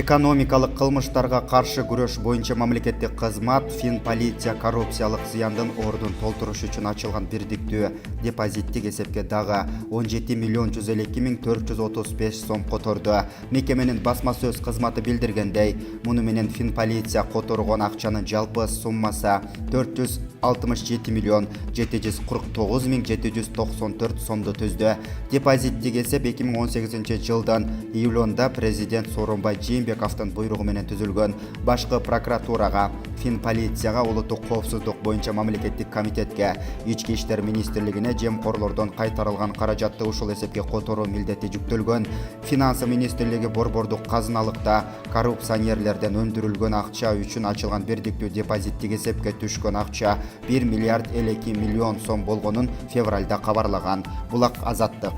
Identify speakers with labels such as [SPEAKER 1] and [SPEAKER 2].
[SPEAKER 1] Экономикалык кылмыштарга каршы күрөш боюнча мамлекеттик кызмат Финполиция коррупциялык зыяндын ордун толтуруш үчүн ачылган бирдиктүү депозиттик эсепке дагы 17 миллион 152 миң 435 сом которду. Мекеменин басма сөз кызматы билдиргендей, муну менен Финполиция которгон акчанын жалпы суммасы 467 миллион 749 миң 794 сомду түздү. Депозиттик эсеп 2018 жылдын июлунда президент Сооронбай Жээнбековдун буйругу менен түзүлгөн. Башкы прокуратурага, Финполицияга, улуттук коопсуздук боюнча мамлекеттик комитетке, Ички иштер министрлигине жемкорлордон кайтарылган каражатты ушул эсепке которуу милдети жүктөлгөн. Финансы министрлиги борбордук казыналыкта коррупционерлерден өндүрүлгөн акча үчүн ачылган бирдиктүү депозиттик эсепке түшкөн акча 1 миллиард 52 миллион сом болгонун февралда кабарлаган. Булак Азаттык.